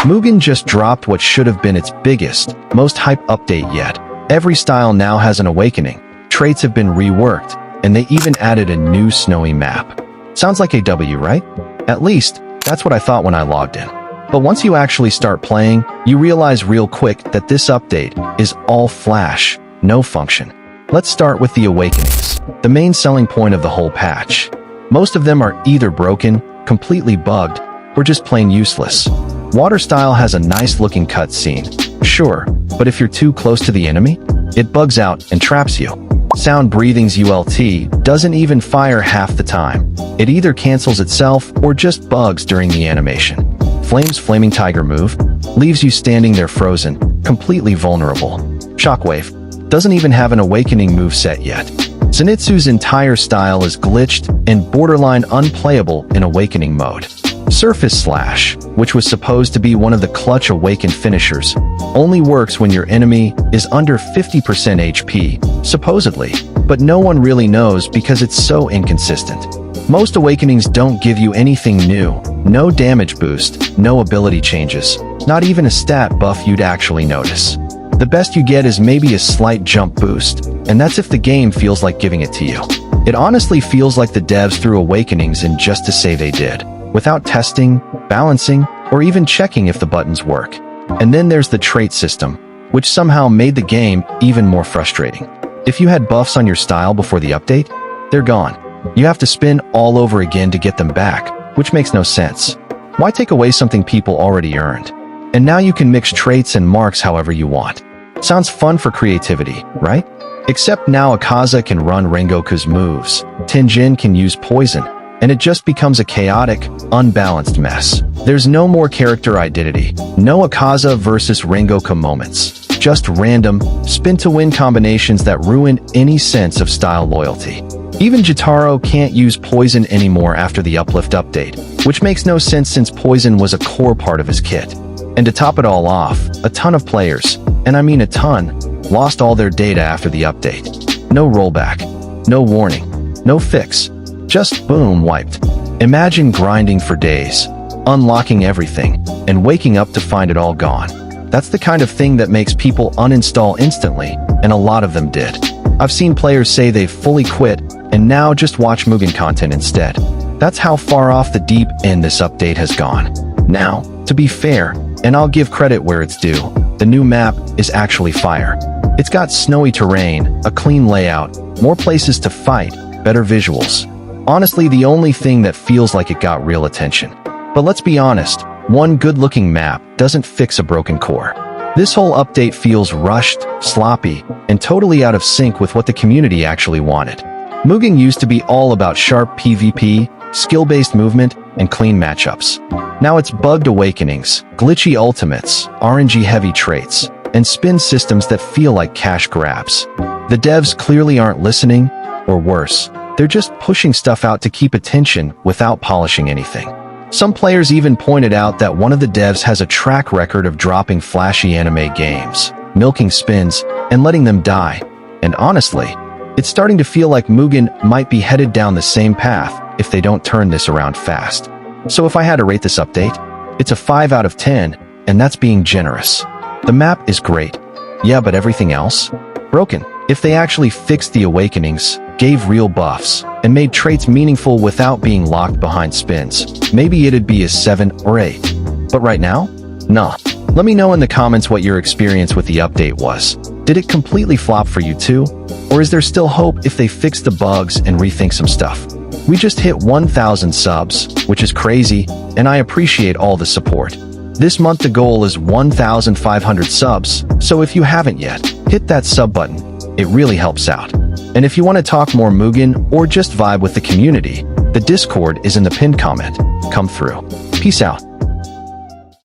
Mugen just dropped what should have been its biggest, most hype update yet. Every style now has an awakening, traits have been reworked, and they even added a new snowy map. Sounds like a W, right? At least, that's what I thought when I logged in. But once you actually start playing, you realize real quick that this update is all flash, no function. Let's start with the awakenings, the main selling point of the whole patch. Most of them are either broken, completely bugged, or just plain useless. Water style has a nice looking cutscene, sure, but if you're too close to the enemy, it bugs out and traps you. Sound breathing's ULT doesn't even fire half the time. It either cancels itself or just bugs during the animation. Flame's flaming tiger move leaves you standing there frozen, completely vulnerable. Shockwave doesn't even have an awakening moveset yet. Zenitsu's entire style is glitched and borderline unplayable in awakening mode. Surface Slash, which was supposed to be one of the clutch awakened finishers, only works when your enemy is under 50% HP, supposedly, but no one really knows because it's so inconsistent. Most awakenings don't give you anything new, no damage boost, no ability changes, not even a stat buff you'd actually notice. The best you get is maybe a slight jump boost, and that's if the game feels like giving it to you. It honestly feels like the devs threw awakenings in just to say they did, without testing, balancing, or even checking if the buttons work. And then there's the trait system, which somehow made the game even more frustrating. If you had buffs on your style before the update, they're gone. You have to spin all over again to get them back, which makes no sense. Why take away something people already earned? And now you can mix traits and marks however you want. Sounds fun for creativity, right? Except now Akaza can run Rengoku's moves, Tenjin can use poison, and it just becomes a chaotic, unbalanced mess. There's no more character identity, no Akaza versus Rengoku moments, just random, spin-to-win combinations that ruin any sense of style loyalty. Even Jotaro can't use poison anymore after the Uplift update, which makes no sense since poison was a core part of his kit. And to top it all off, a ton of players, and I mean a ton, lost all their data after the update. No rollback, no warning, no fix. Just boom, wiped. Imagine grinding for days, unlocking everything, and waking up to find it all gone. That's the kind of thing that makes people uninstall instantly, and a lot of them did. I've seen players say they've fully quit, and now just watch Mugen content instead. That's how far off the deep end this update has gone. Now, to be fair, and I'll give credit where it's due, the new map is actually fire. It's got snowy terrain, a clean layout, more places to fight, better visuals. Honestly, the only thing that feels like it got real attention. But let's be honest, one good-looking map doesn't fix a broken core. This whole update feels rushed, sloppy, and totally out of sync with what the community actually wanted. Mugen used to be all about sharp PvP, skill-based movement, and clean matchups. Now it's bugged awakenings, glitchy ultimates, RNG-heavy traits, and spin systems that feel like cash grabs. The devs clearly aren't listening, or worse, they're just pushing stuff out to keep attention without polishing anything. Some players even pointed out that one of the devs has a track record of dropping flashy anime games, milking spins, and letting them die. And honestly, it's starting to feel like Mugen might be headed down the same path if they don't turn this around fast. So if I had to rate this update, it's a 5 out of 10, and that's being generous. The map is great. Yeah, but everything else? Broken. If they actually fixed the awakenings, gave real buffs, and made traits meaningful without being locked behind spins, maybe it'd be a 7 or 8. But right now? Nah. Let me know in the comments what your experience with the update was. Did it completely flop for you too? Or is there still hope if they fix the bugs and rethink some stuff? We just hit 1,000 subs, which is crazy, and I appreciate all the support. This month the goal is 1,500 subs, so if you haven't yet, hit that sub button. It really helps out. And if you want to talk more Mugen or just vibe with the community, the Discord is in the pinned comment. Come through. Peace out.